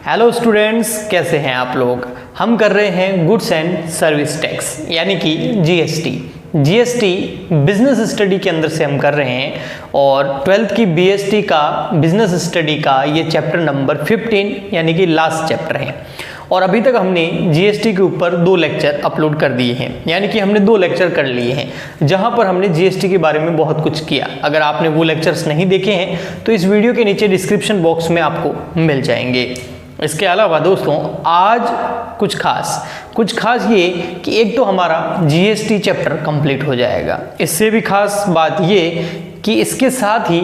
Hello students, कैसे हैं आप लोग। हम कर रहे हैं गुड्स एंड सर्विस टैक्स यानी कि जीएसटी बिजनेस स्टडी के अंदर से हम कर रहे हैं और 12th की बीएसटी का बिजनेस स्टडी का ये चैप्टर नंबर 15 यानी कि लास्ट चैप्टर है। और अभी तक हमने जीएसटी के ऊपर 2 लेक्चर अपलोड कर दिए हैं, यानी कि हमने 2 लेक्चर कर लिए हैं जहां पर हमने जीएसटी के बारे में बहुत कुछ किया। अगर आपने वो लेक्चर्स नहीं देखे हैं तो इस वीडियो के नीचे डिस्क्रिप्शन बॉक्स में आपको मिल जाएंगे। इसके अलावा दोस्तों आज कुछ खास ये कि एक तो हमारा जीएसटी चैप्टर कंप्लीट हो जाएगा। इससे भी खास बात ये कि इसके साथ ही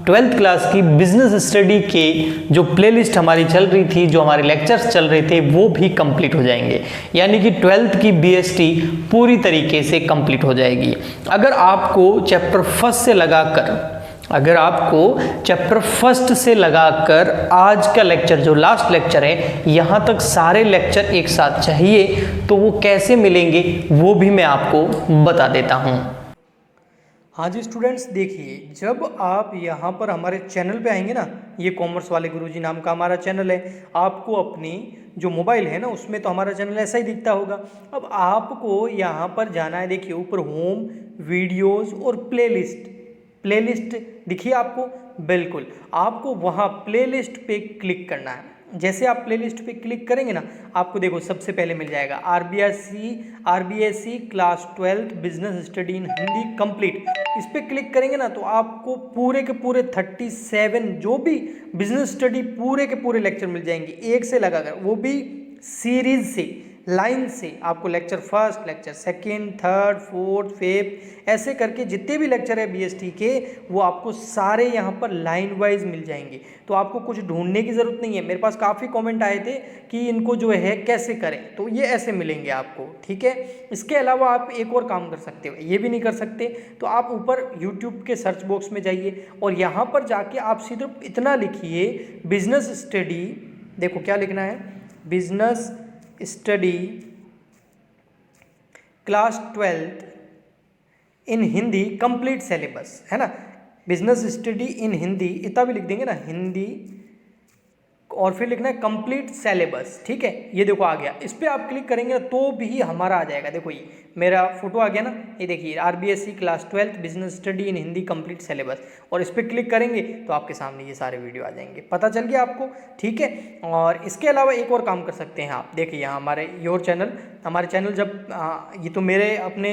12th क्लास की बिजनेस स्टडी के जो प्लेलिस्ट हमारी चल रही थी, जो हमारे लेक्चर्स चल रहे थे, वो भी कंप्लीट हो जाएंगे। यानी कि 12th की बीएसटी पूरी तरीके से कंप्लीट हो जाएगी। अगर आपको चैप्टर फर्स्ट से लगाकर आज का लेक्चर जो लास्ट लेक्चर है यहाँ तक सारे लेक्चर एक साथ चाहिए तो वो कैसे मिलेंगे वो भी मैं आपको बता देता हूँ। हाँ जी स्टूडेंट्स, देखिए जब आप यहाँ पर हमारे चैनल पे आएंगे ना, ये कॉमर्स वाले गुरुजी नाम का हमारा चैनल है। आपको अपनी जो मोबाइल है ना उसमें तो हमारा चैनल ऐसा ही दिखता होगा। अब आपको यहाँ पर जाना है, देखिए ऊपर होम, वीडियोस और प्लेलिस्ट दिखिए आपको, बिल्कुल आपको वहाँ प्लेलिस्ट पे क्लिक करना है। जैसे आप प्लेलिस्ट पे क्लिक करेंगे ना, आपको देखो सबसे पहले मिल जाएगा RBSC class 12 business study in Hindi complete. इस पे क्लिक करेंगे ना तो आपको पूरे के पूरे 37 जो भी बिजनेस स्टडी पूरे के पूरे लेक्चर मिल जाएंगे, एक से लगाकर, वो भी सीरीज से, लाइन से। आपको lecture first, lecture second, third, fourth, fifth ऐसे करके जितने भी लेक्चर है बीएसटी के वो आपको सारे यहाँ पर लाइन वाइज मिल जाएंगे। तो आपको कुछ ढूंढने की ज़रूरत नहीं है। मेरे पास काफ़ी कमेंट आए थे कि इनको जो है कैसे करें, तो ये ऐसे मिलेंगे आपको, ठीक है। इसके अलावा आप एक और काम कर सकते हो, ये भी नहीं कर सकते तो आप ऊपर यूट्यूब के सर्च बॉक्स में जाइए और यहाँ पर जाके आप सीधे इतना लिखिए बिजनेस स्टडी। देखो क्या लिखना है, बिजनेस स्टडी क्लास 12 इन हिंदी कंप्लीट सिलेबस, है ना। बिजनेस स्टडी इन हिंदी इतना भी लिख देंगे ना, हिंदी, और फिर लिखना है कंप्लीट सिलेबस, ठीक है। ये देखो आ गया। इस पर आप क्लिक करेंगे ना तो भी हमारा आ जाएगा। देखो ये मेरा फोटो आ गया ना, ये देखिए RBSC class 12 business study in Hindi complete syllabus, और इस पर क्लिक करेंगे तो आपके सामने ये सारे वीडियो आ जाएंगे। पता चल गया आपको, ठीक है। और इसके अलावा एक और काम कर सकते हैं आप, देखिए यहाँ हमारे चैनल जब ये तो मेरे अपने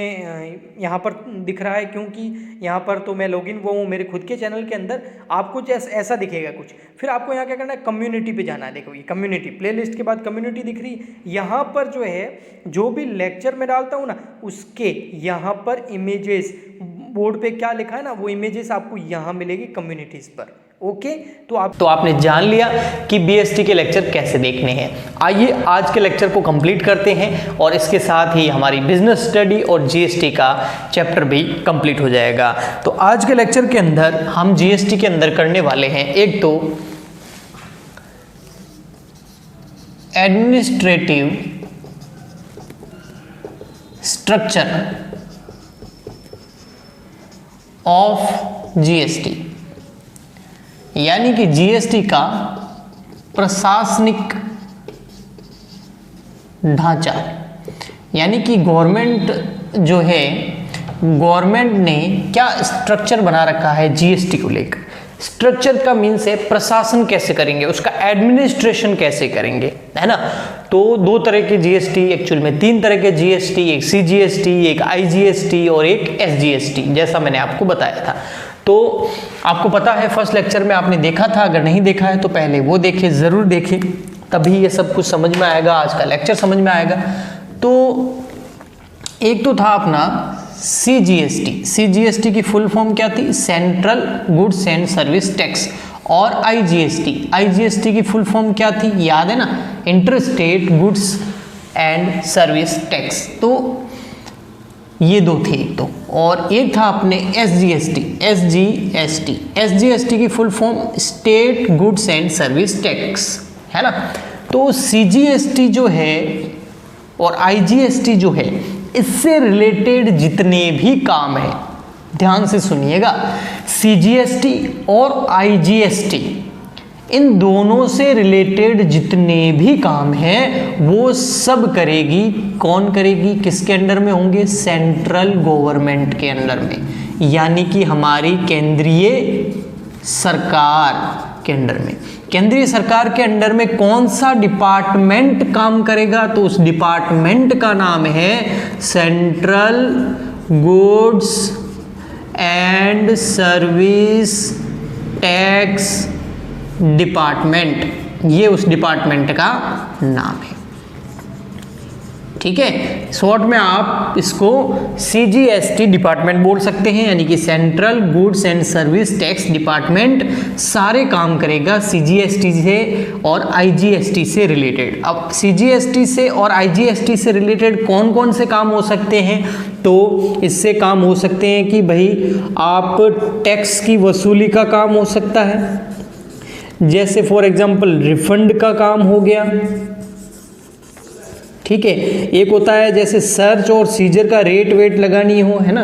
यहाँ पर दिख रहा है क्योंकि यहाँ पर तो मैं लॉगिन हुआ हूँ मेरे खुद के चैनल के अंदर। आपको ऐसा दिखेगा कुछ, फिर आपको यहाँ क्या करना है, कम्युनिटी पे जाना है। देखो ये कम्युनिटी, प्लेलिस्ट के बाद कम्युनिटी दिख रही है। यहाँ पर जो है जो भी लेक्चर मैं डालता हूँ ना उसके यहाँ पर इमेजेस, बोर्ड पे क्या लिखा है ना वो इमेजेस आपको यहाँ मिलेगी कम्युनिटीज पर, ओके। तो आपने जान लिया कि बीएसटी के लेक्चर कैसे देखने हैं। आइए आज के लेक्चर को कंप्लीट करते हैं और इसके साथ ही हमारी बिजनेस स्टडी और जीएसटी का चैप्टर भी कंप्लीट हो जाएगा। तो आज के लेक्चर के अंदर हम जीएसटी के अंदर करने वाले हैं एक तो एडमिनिस्ट्रेटिव स्ट्रक्चर ऑफ जीएसटी, यानी कि जीएसटी का प्रशासनिक ढांचा, यानी कि गवर्नमेंट जो है, गवर्नमेंट ने क्या स्ट्रक्चर बना रखा है जीएसटी को लेकर। स्ट्रक्चर का मीन्स है प्रशासन कैसे करेंगे, उसका एडमिनिस्ट्रेशन कैसे करेंगे, है ना। तो 2 तरह के जीएसटी, एक्चुअल में 3 तरह के जीएसटी, एक सीजीएसटी, एक आईजीएसटी और एक एसजीएसटी, जैसा मैंने आपको बताया था। तो आपको पता है फर्स्ट लेक्चर में आपने देखा था, अगर नहीं देखा है तो पहले वो देखें, ज़रूर देखें, तभी ये सब कुछ समझ में आएगा, आज का लेक्चर समझ में आएगा। तो एक तो था अपना सीजीएसटी की फुल फॉर्म क्या थी, central goods and service tax. और आईजीएसटी की फुल फॉर्म क्या थी, याद है ना, interstate goods and service tax. तो ये 2 थे एक तो, और एक था अपने एसजीएसटी की full form state goods and service tax, है ना। तो सीजीएसटी जो है और आईजीएसटी जो है, इससे रिलेटेड जितने भी काम हैं, ध्यान से सुनिएगा, सीजीएसटी और आईजीएसटी इन दोनों से रिलेटेड जितने भी काम हैं वो सब करेगी। कौन करेगी? किसके अंडर में होंगे? सेंट्रल गवर्नमेंट के अंडर में, यानी कि हमारी केंद्रीय सरकार के अंडर में। केंद्रीय सरकार के अंडर में कौन सा डिपार्टमेंट काम करेगा? तो उस डिपार्टमेंट का नाम है central goods and service tax department. ये उस डिपार्टमेंट का नाम है। ठीक है, शॉर्ट में आप इसको CGST डिपार्टमेंट बोल सकते हैं, यानी कि central goods and service tax department सारे काम करेगा CGST से और IGST से रिलेटेड। अब CGST से और IGST से रिलेटेड कौन कौन से काम हो सकते हैं? तो इससे काम हो सकते हैं कि भाई आप टैक्स की वसूली का काम हो सकता है, जैसे फॉर एग्जांपल रिफंड का काम हो गया। ठीक है, एक होता है जैसे सर्च और सीजर का रेट वेट लगानी हो, है ना,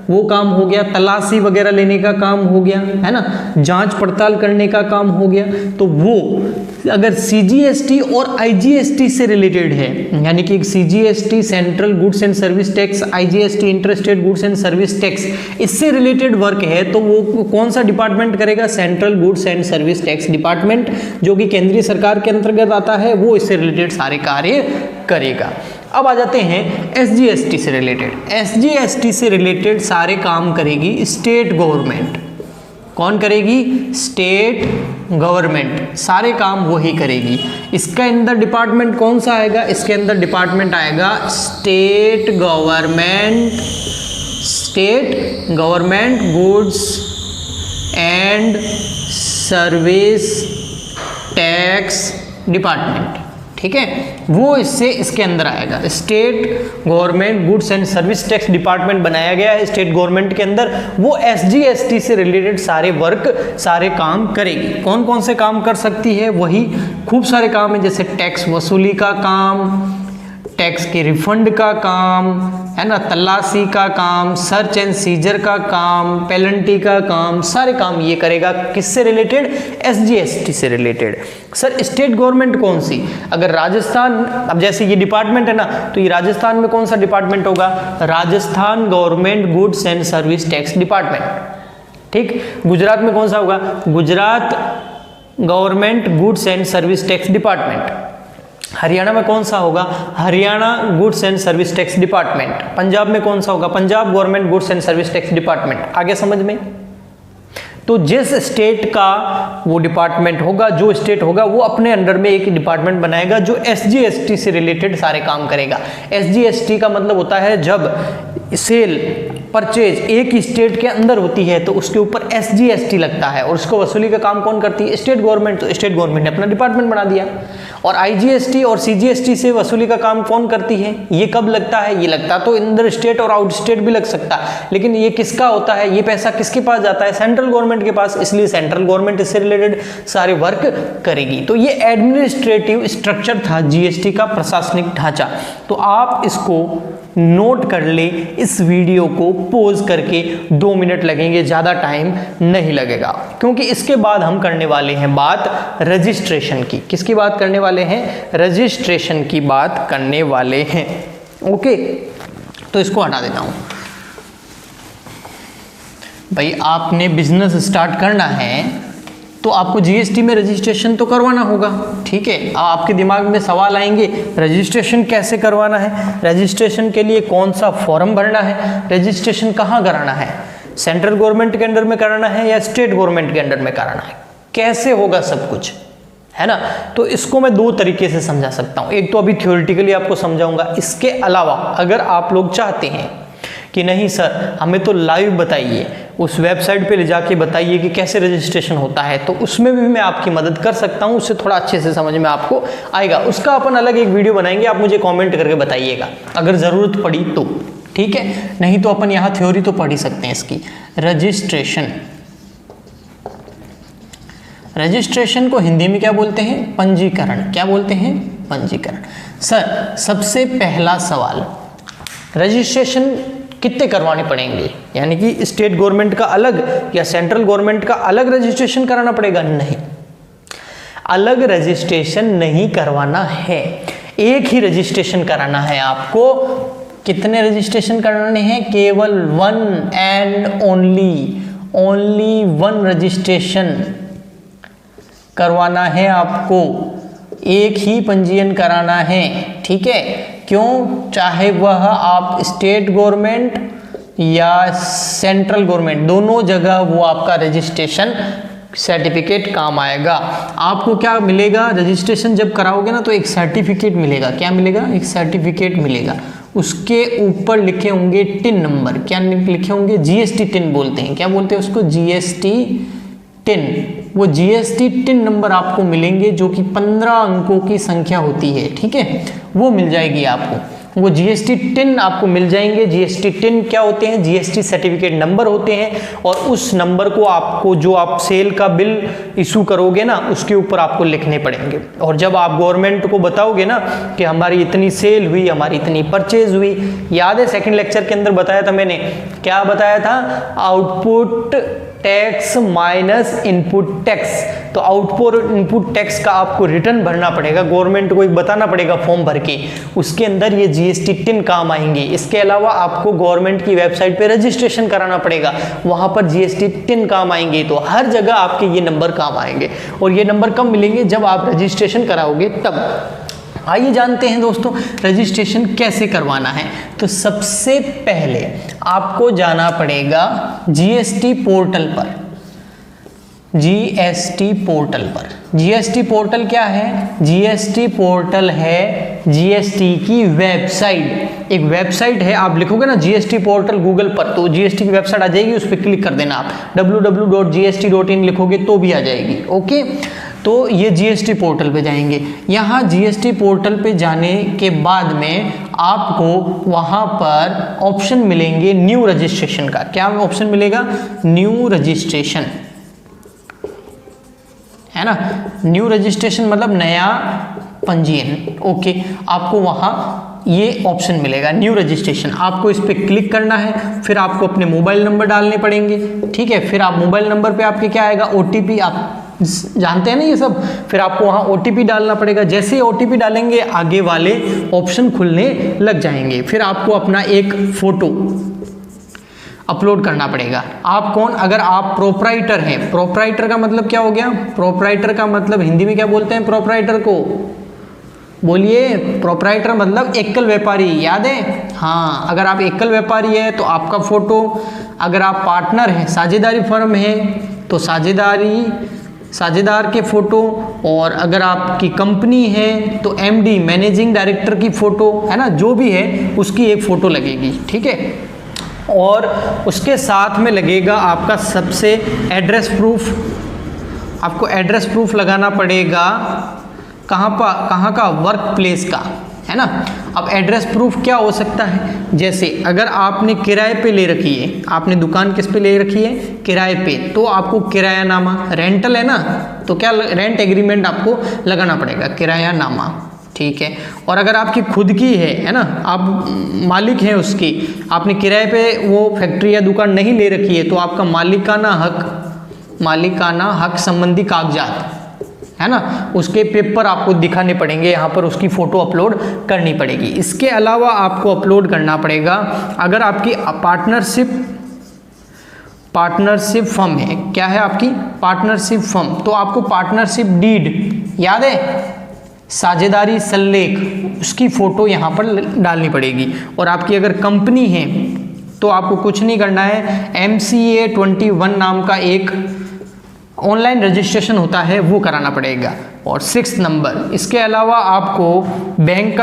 वो काम हो गया। तलाशी वगैरह लेने का काम हो गया, है ना, जांच पड़ताल करने का काम हो गया। तो वो अगर CGST और IGST से रिलेटेड है, यानी कि CGST central goods and service tax, IGST interstate goods and service tax, इससे रिलेटेड वर्क है, तो वो कौन सा डिपार्टमेंट करेगा? Central goods and service tax department, जो कि केंद्रीय सरकार के अंतर्गत आता है, वो इससे रिलेटेड सारे कार्य करेगा। अब आ जाते हैं SGST से रिलेटेड। SGST से रिलेटेड सारे काम करेगी स्टेट गवर्नमेंट। कौन करेगी? स्टेट गवर्नमेंट, सारे काम वही करेगी। इसका अंदर डिपार्टमेंट कौन सा आएगा? इसके अंदर डिपार्टमेंट आएगा state government goods and service tax department. ठीक है, वो इसके अंदर आएगा। State government goods and service tax department बनाया गया है स्टेट गवर्नमेंट के अंदर। वो SGST से रिलेटेड सारे वर्क, सारे काम करेगी। कौन कौन से काम कर सकती है? वही खूब सारे काम है, जैसे टैक्स वसूली का काम, टैक्स के रिफंड का काम, है ना, तलाशी का काम, सर्च एंड सीजर का काम, पेनल्टी का काम, सारे काम ये करेगा। किससे रिलेटेड? SGST से रिलेटेड। सर स्टेट गवर्नमेंट कौन सी? अगर राजस्थान, अब जैसे ये डिपार्टमेंट है ना, तो ये राजस्थान में कौन सा डिपार्टमेंट होगा? Rajasthan government goods and service tax department. ठीक, गुजरात में कौन सा होगा? Gujarat government goods and service tax department. Haryana में कौन सा होगा? Haryana goods and service tax department. Punjab में कौन सा होगा? Punjab government goods and service tax department. आगे समझ में? तो जिस स्टेट का वो डिपार्टमेंट होगा, जो स्टेट होगा, वो अपने अंडर में एक डिपार्टमेंट बनाएगा जो SGST से रिलेटेड सारे काम करेगा। SGST का मतलब होता है जब सेल परचेज एक स्टेट के अंदर होती है तो उसके ऊपर SGST लगता है, और उसको वसूली का काम कौन करती है? State government. तो स्टेट गवर्नमेंट ने अपना डिपार्टमेंट बना दिया। और IGST और CGST से वसूली का काम कौन करती है? ये कब लगता है? ये लगता तो इंदर स्टेट और आउट स्टेट भी लग सकता है, लेकिन ये किसका होता है? ये पैसा किसके पास जाता है? सेंट्रल गवर्नमेंट के पास। इसलिए सेंट्रल गवर्नमेंट इससे रिलेटेड सारे वर्क करेगी। तो ये एडमिनिस्ट्रेटिव स्ट्रक्चर था GST का, प्रशासनिक ढांचा। तो आप इसको नोट कर ले, इस वीडियो को पॉज करके 2 मिनट लगेंगे, ज़्यादा टाइम नहीं लगेगा, क्योंकि इसके बाद हम करने वाले हैं बात रजिस्ट्रेशन की। किसकी बात करने वाले हैं? रजिस्ट्रेशन की बात करने वाले हैं। ओके, तो इसको हटा देता हूं। भाई आपने बिजनेस स्टार्ट करना है तो आपको GST में रजिस्ट्रेशन तो करवाना होगा। ठीक है, आपके दिमाग में सवाल आएंगे, रजिस्ट्रेशन कैसे करवाना है, रजिस्ट्रेशन के लिए कौन सा फॉर्म भरना है, रजिस्ट्रेशन कहाँ कराना है, सेंट्रल गवर्नमेंट के अंडर में कराना है या स्टेट गवर्नमेंट के अंडर में कराना है, कैसे होगा सब कुछ, है ना। तो इसको मैं 2 तरीके से समझा सकता हूँ। एक तो अभी थ्योरेटिकली आपको समझाऊंगा, इसके अलावा अगर आप लोग चाहते हैं कि नहीं सर हमें तो लाइव बताइए, उस वेबसाइट पे ले जाके बताइए कि कैसे रजिस्ट्रेशन होता है, तो उसमें भी मैं आपकी मदद कर सकता हूँ, उससे थोड़ा अच्छे से समझ में आपको आएगा। उसका अपन अलग एक वीडियो बनाएंगे, आप मुझे कमेंट करके बताइएगा अगर ज़रूरत पड़ी तो। ठीक है, नहीं तो अपन यहाँ थ्योरी तो पढ़ ही सकते हैं इसकी। रजिस्ट्रेशन को हिंदी में क्या बोलते हैं? पंजीकरण। क्या बोलते हैं? पंजीकरण। सर सबसे पहला सवाल, रजिस्ट्रेशन कितने करवाने पड़ेंगे, यानी कि स्टेट गवर्नमेंट का अलग या सेंट्रल गवर्नमेंट का अलग रजिस्ट्रेशन कराना पड़ेगा? नहीं, अलग रजिस्ट्रेशन नहीं करवाना है, एक ही रजिस्ट्रेशन कराना है आपको। कितने रजिस्ट्रेशन कराने हैं? केवल 1 एंड ओनली 1 रजिस्ट्रेशन करवाना है आपको, एक ही पंजीयन कराना है, ठीक है। क्यों? चाहे वह आप स्टेट गवर्नमेंट या सेंट्रल गवर्नमेंट, दोनों जगह वो आपका रजिस्ट्रेशन सर्टिफिकेट काम आएगा। आपको क्या मिलेगा? रजिस्ट्रेशन जब कराओगे ना तो एक सर्टिफिकेट मिलेगा। क्या मिलेगा? एक सर्टिफिकेट मिलेगा। उसके ऊपर लिखे होंगे टिन नंबर। क्या लिखे होंगे? जीएसटी टिन बोलते हैं। क्या बोलते हैं उसको? GST tin. वो जीएसटी टिन नंबर आपको मिलेंगे जो कि 15 अंकों की संख्या होती है, ठीक है, वो मिल जाएगी आपको। वो जीएसटी टिन आपको मिल जाएंगे। जीएसटी टिन क्या होते हैं? जीएसटी सर्टिफिकेट नंबर होते हैं, और उस नंबर को आपको जो आप सेल का बिल इशू करोगे ना उसके ऊपर आपको लिखने पड़ेंगे। और जब आप गवर्नमेंट को बताओगे ना कि हमारी इतनी सेल हुई, हमारी इतनी परचेज हुई, याद है सेकंड लेक्चर के अंदर बताया था मैंने, क्या बताया था? Output tax minus input tax. तो आउटपुट इनपुट टैक्स का आपको रिटर्न भरना पड़ेगा, गवर्नमेंट को एक बताना पड़ेगा फॉर्म भर के, उसके अंदर ये जीएसटी टिन काम आएंगे। इसके अलावा आपको गवर्नमेंट की वेबसाइट पे रजिस्ट्रेशन कराना पड़ेगा, वहां पर जीएसटी टिन काम आएंगे। तो हर जगह आपके ये नंबर काम आएंगे, और ये नंबर कब मिलेंगे? जब आप रजिस्ट्रेशन कराओगे तब। आइए जानते हैं दोस्तों रजिस्ट्रेशन कैसे करवाना है। तो सबसे पहले आपको जाना पड़ेगा जीएसटी पोर्टल पर। जीएसटी पोर्टल पर, जीएसटी पोर्टल क्या है? जीएसटी पोर्टल है जीएसटी की वेबसाइट। एक वेबसाइट है, आप लिखोगे ना जीएसटी पोर्टल गूगल पर तो जीएसटी की वेबसाइट आ जाएगी, उस पर क्लिक कर देना। आप www.gst.in लिखोगे तो भी आ जाएगी, ओके। तो ये जीएसटी पोर्टल पे जाएंगे। यहाँ जीएसटी पोर्टल पे जाने के बाद में आपको वहाँ पर ऑप्शन मिलेंगे न्यू रजिस्ट्रेशन का। क्या ऑप्शन मिलेगा? न्यू रजिस्ट्रेशन, है ना। न्यू रजिस्ट्रेशन मतलब नया पंजीयन, ओके। आपको वहाँ ये ऑप्शन मिलेगा न्यू रजिस्ट्रेशन। आपको इस पर क्लिक करना है, फिर आपको अपने मोबाइल नंबर डालने पड़ेंगे, ठीक है। फिर आप मोबाइल नंबर पे आपके क्या आएगा? ओटीपी, आप जानते हैं ना ये सब। फिर आपको वहाँ ओटीपी डालना पड़ेगा। जैसे ही ओटीपी डालेंगे आगे वाले ऑप्शन खुलने लग जाएंगे। फिर आपको अपना एक फोटो अपलोड करना पड़ेगा। आप कौन? अगर आप प्रोप्राइटर हैं, प्रोप्राइटर का मतलब क्या हो गया? प्रोप्राइटर का मतलब हिंदी में क्या बोलते हैं प्रोप्राइटर को? बोलिए। प्रोप्राइटर मतलब एकल व्यापारी, याद है? हाँ, अगर आप एकल व्यापारी है तो आपका फोटो, अगर आप पार्टनर हैं, साझेदारी फर्म है तो साझेदार के फोटो, और अगर आपकी कंपनी है तो एमडी मैनेजिंग डायरेक्टर की फोटो, है ना, जो भी है उसकी एक फोटो लगेगी, ठीक है। और उसके साथ में लगेगा आपका सबसे एड्रेस प्रूफ। आपको एड्रेस प्रूफ लगाना पड़ेगा कहाँ का? वर्क प्लेस का, है ना। अब एड्रेस प्रूफ क्या हो सकता है? जैसे अगर आपने किराए पे ले रखी है, आपने दुकान किस पे ले रखी है? किराए पे, तो आपको किरायानामा, रेंटल है ना, तो क्या रेंट एग्रीमेंट आपको लगाना पड़ेगा, किरायानामा, ठीक है। और अगर आपकी खुद की है ना, आप मालिक हैं उसकी, आपने किराए पे वो फैक्ट्री या दुकान नहीं ले रखी है, तो आपका मालिकाना हक संबंधी कागजात, है ना, उसके पेपर आपको दिखाने पड़ेंगे। यहाँ पर उसकी फ़ोटो अपलोड करनी पड़ेगी। इसके अलावा आपको अपलोड करना पड़ेगा, अगर आपकी पार्टनरशिप फर्म है, क्या है आपकी? पार्टनरशिप फर्म, तो आपको पार्टनरशिप डीड, याद है, साझेदारी सल्लेख, उसकी फ़ोटो यहाँ पर डालनी पड़ेगी। और आपकी अगर कंपनी है तो आपको कुछ नहीं करना है, MCA 21 नाम का एक ऑनलाइन रजिस्ट्रेशन होता है, वो कराना पड़ेगा। और 6 नंबर, इसके अलावा आपको बैंक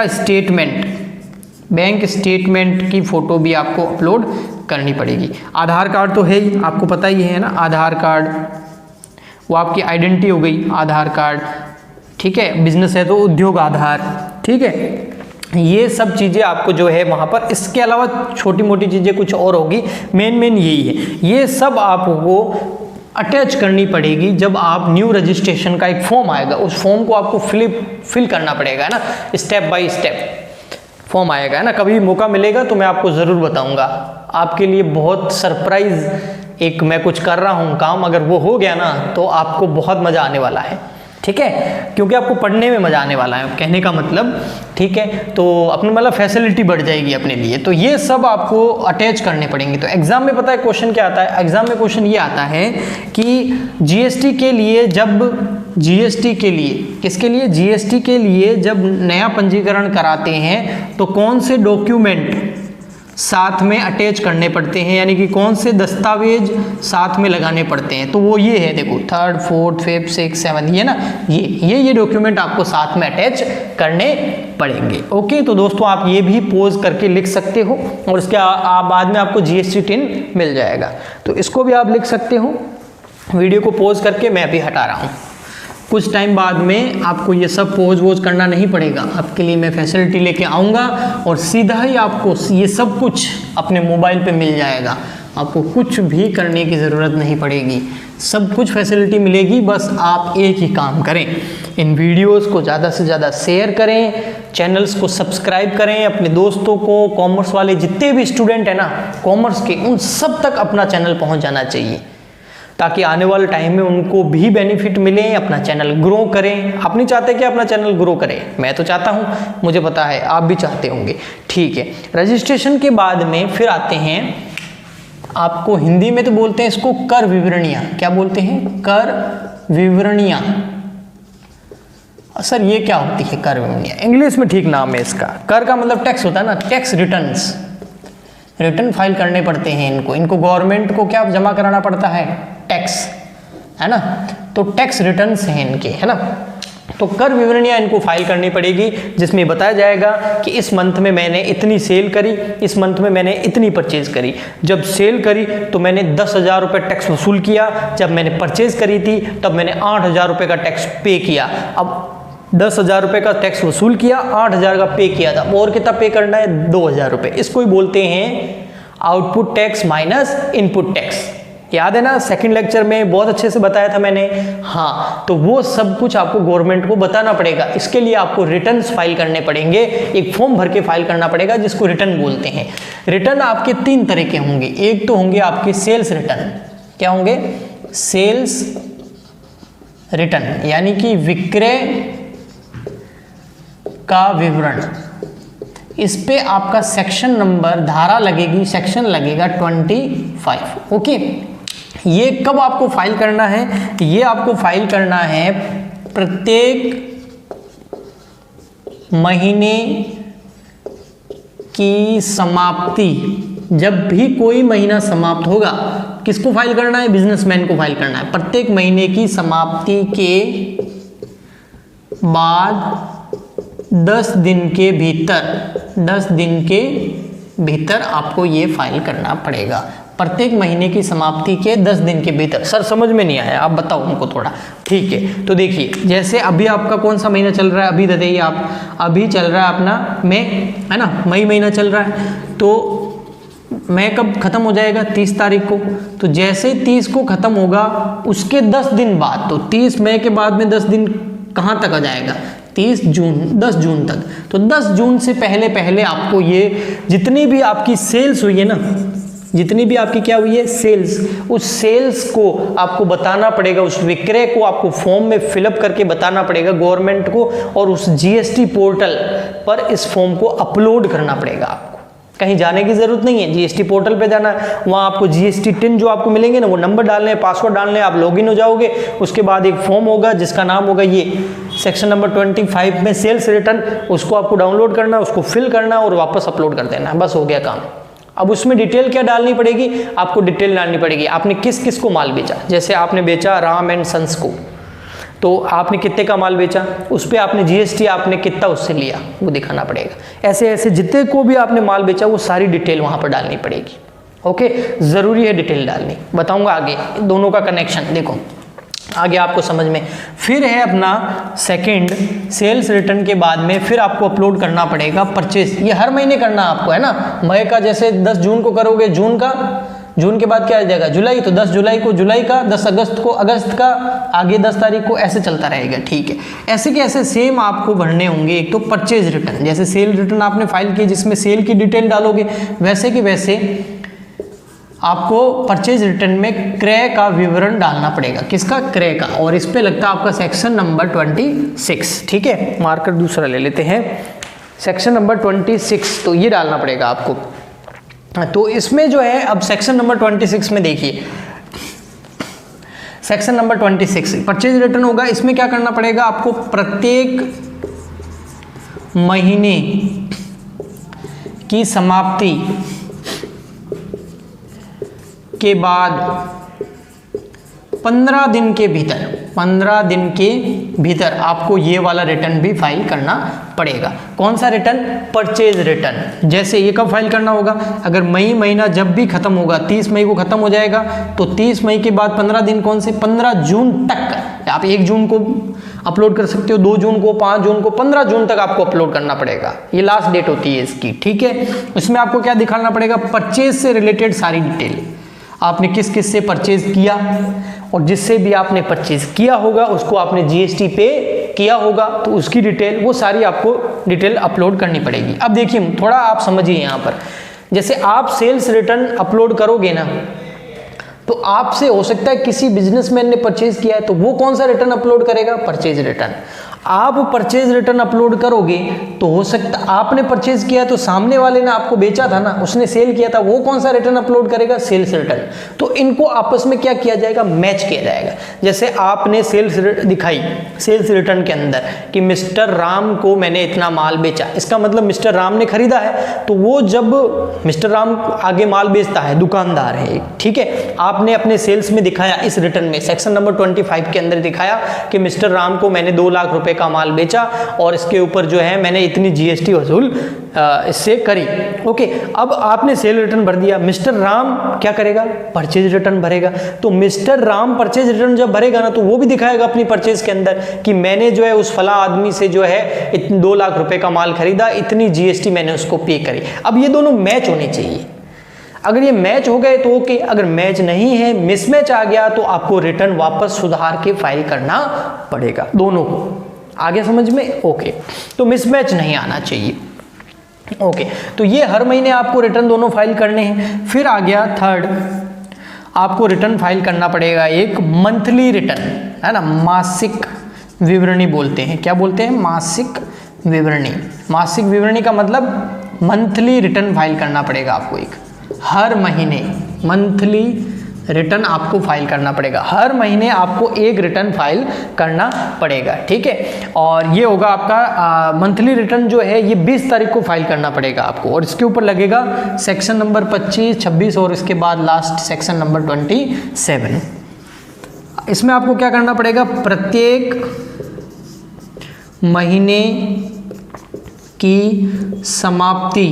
स्टेटमेंट की फ़ोटो भी आपको अपलोड करनी पड़ेगी। आधार कार्ड तो है ही, आपको पता ही है ना, आधार कार्ड वो आपकी आइडेंटिटी हो गई, आधार कार्ड, ठीक है। बिजनेस है तो उद्योग आधार, ठीक है। ये सब चीज़ें आपको जो है वहाँ पर, इसके अलावा छोटी मोटी चीज़ें कुछ और होगी, मेन यही है। ये सब आपको अटैच करनी पड़ेगी जब आप न्यू रजिस्ट्रेशन का एक फॉर्म आएगा, उस फॉर्म को आपको फिल करना पड़ेगा, है ना, स्टेप बाय स्टेप फॉर्म आएगा, है ना। कभी मौका मिलेगा तो मैं आपको ज़रूर बताऊंगा। आपके लिए बहुत सरप्राइज एक मैं कुछ कर रहा हूँ काम, अगर वो हो गया ना तो आपको बहुत मज़ा आने वाला है। ठीक है, क्योंकि आपको पढ़ने में मजा आने वाला है, कहने का मतलब, ठीक है। तो अपने मतलब फैसिलिटी बढ़ जाएगी अपने लिए, तो ये सब आपको अटैच करने पड़ेंगे। तो एग्जाम में पता है क्वेश्चन क्या आता है, एग्जाम में क्वेश्चन ये आता है कि जीएसटी के लिए किसके लिए, जीएसटी के लिए जब नया पंजीकरण कराते हैं तो कौन से डॉक्यूमेंट साथ में अटैच करने पड़ते हैं, यानी कि कौन से दस्तावेज साथ में लगाने पड़ते हैं। तो वो ये है, देखो 3rd 4th 5th 6th 7th, ये ना, ये डॉक्यूमेंट आपको साथ में अटैच करने पड़ेंगे। ओके, तो दोस्तों आप ये भी पोज करके लिख सकते हो और उसके बाद में आपको जीएसटी टिन मिल जाएगा, तो इसको भी आप लिख सकते हो। वीडियो को पोज करके मैं अभी हटा रहा हूँ, कुछ टाइम बाद में आपको ये सब पोज वोज करना नहीं पड़ेगा, आपके लिए मैं फैसिलिटी लेके आऊँगा और सीधा ही आपको ये सब कुछ अपने मोबाइल पे मिल जाएगा, आपको कुछ भी करने की ज़रूरत नहीं पड़ेगी, सब कुछ फैसिलिटी मिलेगी। बस आप एक ही काम करें, इन वीडियोस को ज़्यादा से ज़्यादा शेयर करें, चैनल्स को सब्सक्राइब करें, अपने दोस्तों को, कॉमर्स वाले जितने भी स्टूडेंट हैं ना कॉमर्स के, उन सब तक अपना चैनल पहुँच जाना चाहिए, ताकि आने वाले टाइम में उनको भी बेनिफिट मिले, अपना चैनल ग्रो करें। आप नहीं चाहते कि अपना चैनल ग्रो करें, मैं तो चाहता हूं, मुझे पता है आप भी चाहते होंगे, ठीक है। रजिस्ट्रेशन के बाद में फिर आते हैं, आपको हिंदी में तो बोलते हैं इसको कर विवरणियां, क्या बोलते हैं, कर विवरणियां। सर ये क्या होती है कर विवरणियां, इंग्लिश में ठीक नाम है इसका, कर का मतलब टैक्स होता है ना, टैक्स रिटर्न्स, रिटर्न फाइल करने पड़ते हैं इनको गवर्नमेंट को क्या जमा कराना पड़ता है, टैक्स, है ना, तो टैक्स रिटर्न्स हैं इनके, है ना। तो कर विवरणियां इनको फाइल करनी पड़ेगी, जिसमें बताया जाएगा कि इस मंथ में मैंने इतनी सेल करी, इस मंथ में मैंने इतनी परचेज करी। जब सेल करी तो मैंने 10,000 रुपये टैक्स वसूल किया, जब मैंने परचेज करी थी तब मैंने 8,000 रुपये का टैक्स पे किया। अब 10,000 रुपये का टैक्स वसूल किया, 8,000 का पे किया था, और कितना पे करना है, 2,000 रुपये। इसको ही बोलते हैं output tax minus input tax. याद है ना, सेकंड लेक्चर में बहुत अच्छे से बताया था मैंने। हाँ, तो वो सब कुछ आपको गवर्नमेंट को बताना पड़ेगा। इसके लिए आपको रिटर्न्स फाइल करने पड़ेंगे, एक फॉर्म भर के फाइल करना पड़ेगा, जिसको रिटर्न बोलते हैं। रिटर्न आपके 3 तरह के होंगे, एक तो होंगे आपके सेल्स रिटर्न, क्या होंगे, सेल्स रिटर्न, यानी कि विक्रय का विवरण। इस पे आपका सेक्शन नंबर, धारा लगेगी, सेक्शन लगेगा 25। ओके, ये कब आपको फाइल करना है, ये आपको फाइल करना है प्रत्येक महीने की समाप्ति, जब भी कोई महीना समाप्त होगा, किसको फाइल करना है, बिजनेसमैन को फाइल करना है। प्रत्येक महीने की समाप्ति के बाद 10 दिन के भीतर आपको ये फाइल करना पड़ेगा। प्रत्येक महीने की समाप्ति के 10 दिन के भीतर। सर समझ में नहीं आया, आप बताओ हमको थोड़ा, ठीक है। तो देखिए, जैसे अभी आपका कौन सा महीना चल रहा है, अभी बताइए आप, अभी चल रहा है अपना मई, है ना, मई महीना चल रहा है। तो मई कब खत्म हो जाएगा, 30 तारीख को। तो जैसे 30 को खत्म होगा, उसके 10 दिन बाद, तो 30 मई के बाद में 10 दिन कहाँ तक आ जाएगा, 10 जून तक। तो 10 जून से पहले आपको ये जितनी भी आपकी सेल्स हुई है ना, जितनी भी आपकी क्या हुई है सेल्स, उस सेल्स को आपको बताना पड़ेगा, उस विक्रय को आपको फॉर्म में फिलअप करके बताना पड़ेगा गवर्नमेंट को, और उस जीएसटी पोर्टल पर इस फॉर्म को अपलोड करना पड़ेगा आपको। कहीं जाने की जरूरत नहीं है, जीएसटी पोर्टल पे जाना है, वहाँ आपको जीएसटी टिन जो आपको मिलेंगे ना, वो नंबर डालने हैं, पासवर्ड डालने हैं, आप लॉगिन हो जाओगे। उसके बाद एक फॉर्म होगा जिसका नाम होगा ये सेक्शन नंबर 25 में सेल्स रिटर्न, उसको आपको डाउनलोड करना, उसको फिल करना और वापस अपलोड कर देना, बस हो गया काम। अब उसमें डिटेल क्या डालनी पड़ेगी, आपको डिटेल डालनी पड़ेगी, आपने किस किस को माल बेचा। जैसे आपने बेचा राम एंड सन्स को, तो आपने कितने का माल बेचा, उस पर आपने जीएसटी आपने कितना उससे लिया वो दिखाना पड़ेगा। ऐसे ऐसे जितने को भी आपने माल बेचा वो सारी डिटेल वहाँ पर डालनी पड़ेगी। ओके, ज़रूरी है डिटेल डालनी, बताऊँगा आगे दोनों का कनेक्शन, देखो आगे आपको समझ में। फिर है अपना सेकंड, सेल्स रिटर्न के बाद में फिर आपको अपलोड करना पड़ेगा परचेज। ये हर महीने करना आपको, है ना। मई का जैसे 10 जून को करोगे, जून के बाद क्या आ जाएगा, जुलाई, तो 10 जुलाई को जुलाई का, 10 अगस्त को अगस्त का, आगे 10 तारीख को, ऐसे चलता रहेगा, ठीक है। ऐसे के ऐसे सेम आपको भरने होंगे। एक तो परचेज रिटर्न, जैसे सेल रिटर्न आपने फाइल की जिसमें सेल की डिटेल डालोगे, वैसे कि वैसे आपको परचेज रिटर्न में क्रय का विवरण डालना पड़ेगा। किसका? क्रय का। और इस पे लगता है आपका सेक्शन नंबर 26। ठीक है, मार्कर दूसरा ले लेते हैं, सेक्शन नंबर 26, तो ये डालना पड़ेगा आपको। तो इसमें जो है, अब सेक्शन नंबर 26 में देखिए, सेक्शन नंबर 26 परचेज रिटर्न होगा। इसमें क्या करना पड़ेगा आपको? प्रत्येक महीने की समाप्ति के बाद 15 दिन के भीतर आपको ये वाला रिटर्न भी फाइल करना पड़ेगा। कौन सा रिटर्न? Purchase return. जैसे ये कब फाइल करना होगा? अगर मई महीना जब भी खत्म होगा, 30 मई को खत्म हो जाएगा, तो 30 मई के बाद 15 दिन कौन से? 15 जून तक। आप 1 जून को अपलोड कर सकते हो, 2 जून को, 5 जून को, 15 जून तक आपको अपलोड करना पड़ेगा। ये लास्ट डेट होती है इसकी। ठीक है, इसमें आपको क्या दिखाना पड़ेगा? परचेज से रिलेटेड सारी डिटेल, आपने किस किस से परचेज किया, और जिससे भी आपने परचेज किया होगा उसको आपने जीएसटी पे किया होगा, तो उसकी डिटेल, वो सारी आपको डिटेल अपलोड करनी पड़ेगी। अब देखिए, थोड़ा आप समझिए यहाँ पर, जैसे आप सेल्स रिटर्न अपलोड करोगे ना, तो आपसे हो सकता है किसी बिजनेसमैन ने परचेज किया है, तो वो कौन सा रिटर्न अपलोड करेगा? Purchase return. आप परचेज रिटर्न अपलोड करोगे तो हो सकता आपने परचेज किया तो सामने वाले ने आपको बेचा था ना, उसने सेल किया था, वो कौन सा रिटर्न अपलोड करेगा? Sales return. तो इनको आपस में क्या किया जाएगा? मैच किया जाएगा। जैसे आपने सेल्स दिखाई सेल्स रिटर्न के अंदर कि मिस्टर राम को मैंने इतना माल बेचा, इसका मतलब मिस्टर राम ने खरीदा है, तो वो जब मिस्टर राम आगे माल बेचता है, दुकानदार है, ठीक है, आपने अपने सेल्स में दिखाया, इस रिटर्न में सेक्शन नंबर 25 के अंदर दिखाया कि मिस्टर राम को मैंने 2 लाख रुपए का माल बेचा और इसके ऊपर जो है मैंने इतनी जीएसटी वसूल इससे करी। ओके, अब आपने सेल रिटर्न भर दिया, मिस्टर राम क्या करेगा? परचेज रिटर्न भरेगा। तो मिस्टर राम परचेज रिटर्न जब भरेगा ना, तो वो भी दिखाएगा अपनी परचेज के अंदर कि मैंने जो है उस फला आदमी से जो है 2 लाख रुपए का माल खरीदा, इतनी जीएसटी मैंने उसको पे करी। अब ये दोनों मैच होने चाहिए। अगर ये मैच हो गए तो ओके, अगर मैच नहीं है, मिसमैच आ गया, तो आपको रिटर्न वापस सुधार के फाइल करना पड़ेगा दोनों को। आगे समझ में? ओके, तो मिसमैच नहीं आना चाहिए। ओके, तो ये हर महीने आपको रिटर्न दोनों फाइल करने हैं। फिर आ गया थर्ड, आपको रिटर्न फाइल करना पड़ेगा एक मंथली रिटर्न, है ना, मासिक विवरणी बोलते हैं। क्या बोलते हैं? मासिक विवरणी। मासिक विवरणी का मतलब मंथली रिटर्न फाइल करना पड़ेगा आपको एक, हर महीने मंथली रिटर्न आपको फाइल करना पड़ेगा। हर महीने आपको एक रिटर्न फाइल करना पड़ेगा। ठीक है, और ये होगा आपका मंथली रिटर्न जो है, ये 20 तारीख को फाइल करना पड़ेगा आपको, और इसके ऊपर लगेगा सेक्शन नंबर 25, 26 और इसके बाद लास्ट सेक्शन नंबर 27। इसमें आपको क्या करना पड़ेगा? प्रत्येक महीने की समाप्ति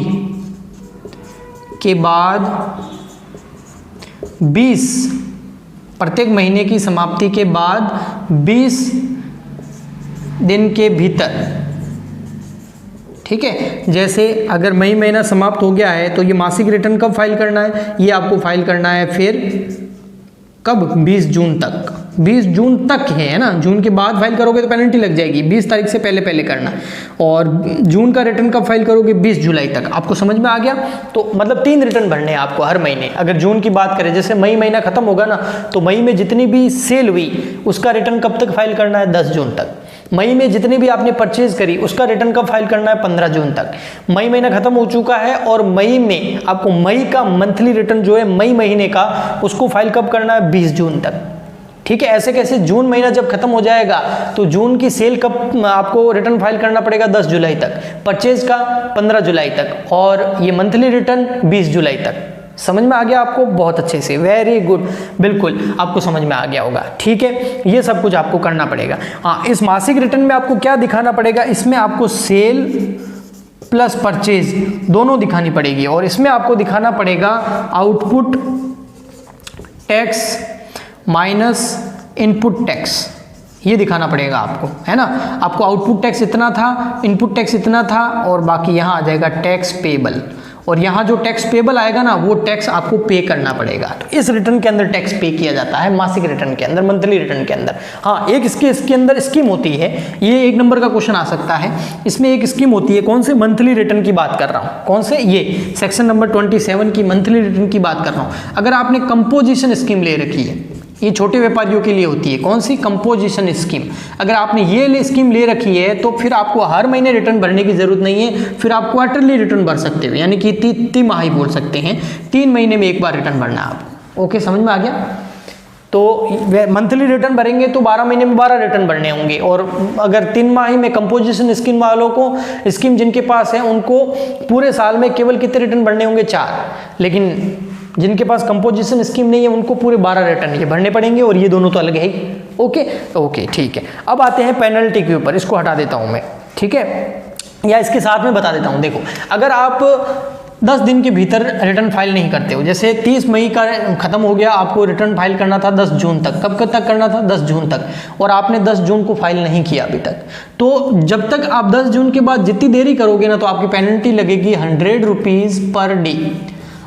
के बाद 20, प्रत्येक महीने की समाप्ति के बाद 20 दिन के भीतर, ठीक है, जैसे अगर मई महीना समाप्त हो गया है तो ये मासिक रिटर्न कब फाइल करना है? ये आपको फाइल करना है फिर कब? 20 जून तक। 20 जून तक है ना, जून के बाद फाइल करोगे तो पेनल्टी लग जाएगी। 20 तारीख से पहले पहले करना। और जून का रिटर्न कब फाइल करोगे? 20 जुलाई तक। आपको समझ में आ गया? तो मतलब 3 रिटर्न भरने हैं आपको हर महीने। अगर जून की बात करें, जैसे मई महीना खत्म होगा ना, तो मई में जितनी भी सेल हुई उसका रिटर्न कब तक फाइल करना है? 10 जून तक। मई में जितनी भी आपने परचेज करी उसका रिटर्न कब फाइल करना है? 15 जून तक। मई महीना खत्म हो चुका है और मई में आपको मई का मंथली रिटर्न जो है मई महीने का, उसको फाइल कब करना है? 20 जून तक। ठीक है, ऐसे कैसे? जून महीना जब खत्म हो जाएगा तो जून की सेल कब आपको रिटर्न फाइल करना पड़ेगा? 10 जुलाई तक। परचेज का 15 जुलाई तक, और ये मंथली रिटर्न 20 जुलाई तक। समझ में आ गया आपको? बहुत अच्छे से, वेरी गुड, बिल्कुल आपको समझ में आ गया होगा। ठीक है, ये सब कुछ आपको करना पड़ेगा। हाँ, इस मासिक रिटर्न में आपको क्या दिखाना पड़ेगा? इसमें आपको सेल प्लस परचेज दोनों दिखानी पड़ेगी, और इसमें आपको दिखाना पड़ेगा output tax minus input tax, ये दिखाना पड़ेगा आपको, है ना। आपको आउटपुट टैक्स इतना था, इनपुट टैक्स इतना था, और बाकी यहाँ आ जाएगा टैक्स पेबल, और यहाँ जो टैक्स पेबल आएगा ना वो टैक्स आपको पे करना पड़ेगा। तो इस रिटर्न के अंदर टैक्स पे किया जाता है, मासिक रिटर्न के अंदर, मंथली रिटर्न के अंदर। हाँ, एक इसके अंदर स्कीम होती है, ये 1 नंबर का क्वेश्चन आ सकता है। इसमें एक स्कीम होती है, कौन से? मंथली रिटर्न की बात कर रहा हूँ। कौन से? ये सेक्शन नंबर 27 की मंथली रिटर्न की बात कर रहा हूँ। अगर आपने कंपोजिशन स्कीम ले रखी है, ये छोटे व्यापारियों के लिए होती है। कौन सी? Composition scheme. अगर आपने ये स्कीम ले रखी है तो फिर आपको हर महीने रिटर्न भरने की जरूरत नहीं है, फिर आप क्वार्टरली रिटर्न भर सकते हो, यानी कि तिमाही बोल सकते हैं, 3 महीने में एक बार रिटर्न भरना है आपको। ओके, समझ में आ गया? तो मंथली रिटर्न भरेंगे तो 12 महीने में 12 रिटर्न भरने होंगे, और अगर 3 माही में कंपोजिशन स्कीम वालों को, स्कीम जिनके पास है उनको पूरे साल में केवल कितने रिटर्न भरने होंगे? 4। लेकिन जिनके पास कंपोजिशन स्कीम नहीं है उनको पूरे 12 रिटर्न ये भरने पड़ेंगे, और ये दोनों तो अलग है ही। ओके, ठीक है। अब आते हैं पेनल्टी के ऊपर, इसको हटा देता हूं मैं, ठीक है, या इसके साथ में बता देता हूं। देखो, अगर आप 10 दिन के भीतर रिटर्न फाइल नहीं करते हो, जैसे 30 मई का खत्म हो गया, आपको रिटर्न फाइल करना था 10 जून तक। कब तक करना था? 10 जून तक, और आपने 10 जून को फाइल नहीं किया अभी तक, तो जब तक आप 10 जून के बाद जितनी देरी करोगे ना, तो आपकी पेनल्टी लगेगी 100 रुपीज़ पर डे,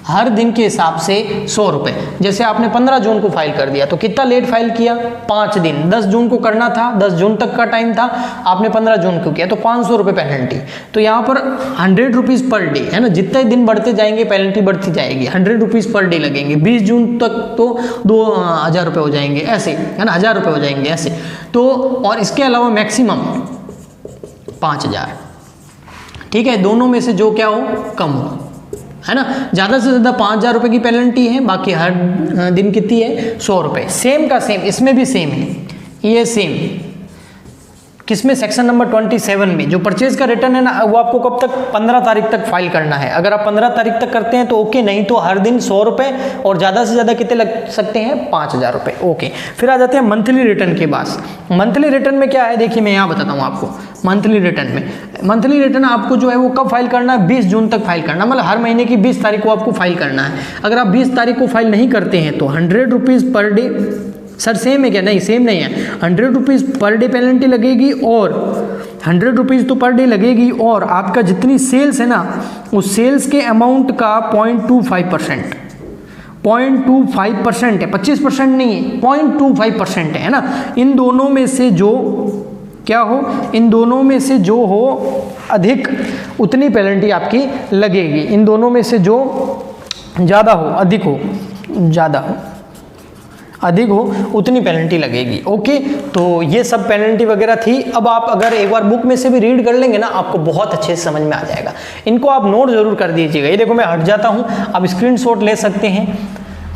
हर दिन के हिसाब से 100 रुपये। जैसे आपने 15 जून को फाइल कर दिया, तो कितना लेट फाइल किया? 5 दिन। 10 जून को करना था, 10 जून तक का टाइम था, आपने 15 जून को किया, तो 500 रुपये पेनल्टी। तो यहाँ पर 100 रुपीज़ पर डे है ना, जितने दिन बढ़ते जाएंगे पेनल्टी बढ़ती जाएगी, 100 रुपीज़ पर डे लगेंगे। 20 जून तक तो 2000 रुपये हो जाएंगे, ऐसे है ना, 1000 रुपये हो जाएंगे ऐसे। तो और इसके अलावा मैक्सिमम 5000, ठीक है, दोनों में से जो क्या हो कम हो, है ना। ज़्यादा से ज़्यादा 5000 रुपये की पेनल्टी है, बाकी हर दिन कितनी है? 100 रुपये। सेम का सेम इसमें भी सेम है, ये सेम किसमें? सेक्शन नंबर 27 में। जो परचेज का रिटर्न है ना, वो आपको कब तक? 15 तारीख तक फाइल करना है। अगर आप 15 तारीख तक करते हैं तो ओके, नहीं तो हर दिन 100 रुपये, और ज़्यादा से ज़्यादा कितने लग सकते हैं? 5000 रुपये। ओके, फिर आ जाते हैं मंथली रिटर्न के पास। मंथली रिटर्न में क्या है? देखिए, मैं यहाँ बताता हूँ आपको। मंथली रिटर्न आपको जो है वो कब फाइल करना है? 20 जून तक फाइल करना, मतलब हर महीने की 20 तारीख को आपको फाइल करना है। अगर आप 20 तारीख को फाइल नहीं करते हैं तो 100 rupees per day. Sir same है क्या? नहीं, सेम नहीं है। 100 रुपीज़ पर डे पेनल्टी लगेगी, और 100 रुपीज़ तो पर डे लगेगी, और आपका जितनी सेल्स है ना, उस सेल्स के अमाउंट का 0.25%, 0.25% है, 25% नहीं है, 0.25% है ना। इन दोनों में से जो क्या हो, इन दोनों में से जो हो अधिक, उतनी पेनल्टी आपकी लगेगी। इन दोनों में से जो ज़्यादा हो, अधिक हो, ज़्यादा हो, अधिक हो, उतनी पेनल्टी लगेगी। ओके, तो ये सब पेनल्टी वगैरह थी। अब आप अगर एक बार बुक में से भी रीड कर लेंगे ना, आपको बहुत अच्छे से समझ में आ जाएगा। इनको आप नोट जरूर कर दीजिएगा। ये देखो, मैं हट जाता हूँ, आप स्क्रीनशॉट ले सकते हैं,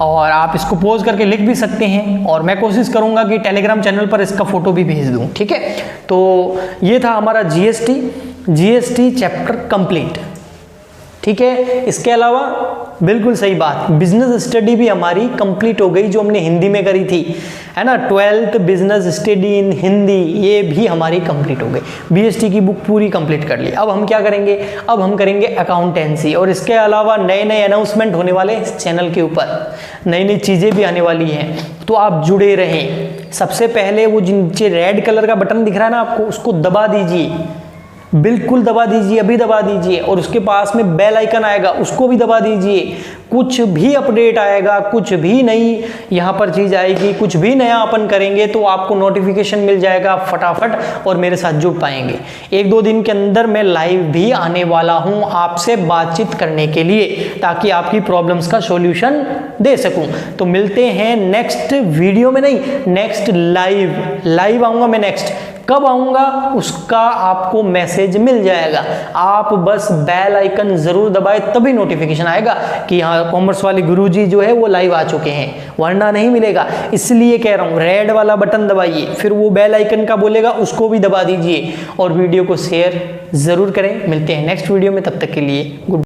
और आप इसको पोज करके लिख भी सकते हैं, और मैं कोशिश करूंगा कि टेलीग्राम चैनल पर इसका फोटो भी भेज दूं, ठीक है। तो ये था हमारा जीएसटी चैप्टर कंप्लीट, ठीक है। इसके अलावा बिल्कुल सही बात, बिजनेस स्टडी भी हमारी कंप्लीट हो गई, जो हमने हिंदी में करी थी, है ना। 12th business study in Hindi, ये भी हमारी कंप्लीट हो गई। बीएसटी की बुक पूरी कंप्लीट कर ली। अब हम क्या करेंगे? अब हम करेंगे अकाउंटेंसी, और इसके अलावा नए नए अनाउंसमेंट होने वाले इस चैनल के ऊपर, नई नई चीज़ें भी आने वाली हैं, तो आप जुड़े रहें। सबसे पहले वो नीचे रेड कलर का बटन दिख रहा है ना आपको, उसको दबा दीजिए, बिल्कुल दबा दीजिए, अभी दबा दीजिए, और उसके पास में बेल आइकन आएगा, उसको भी दबा दीजिए। कुछ भी अपडेट आएगा, कुछ भी नई यहाँ पर चीज़ आएगी, कुछ भी नया अपन करेंगे तो आपको नोटिफिकेशन मिल जाएगा फटाफट, और मेरे साथ जुड़ पाएंगे। 1-2 दिन के अंदर मैं लाइव भी आने वाला हूँ आपसे बातचीत करने के लिए, ताकि आपकी प्रॉब्लम्स का सॉल्यूशन दे सकूँ। तो मिलते हैं नेक्स्ट वीडियो में, नहीं, नेक्स्ट लाइव आऊँगा मैं। नेक्स्ट कब आऊँगा उसका आपको मैसेज मिल जाएगा। आप बस बेल आइकन ज़रूर दबाएं, तभी नोटिफिकेशन आएगा कि हाँ कॉमर्स वाले गुरुजी जो है वो लाइव आ चुके हैं, वरना नहीं मिलेगा। इसलिए कह रहा हूँ, रेड वाला बटन दबाइए, फिर वो बेल आइकन का बोलेगा उसको भी दबा दीजिए, और वीडियो को शेयर ज़रूर करें। मिलते हैं नेक्स्ट वीडियो में, तब तक के लिए गुड।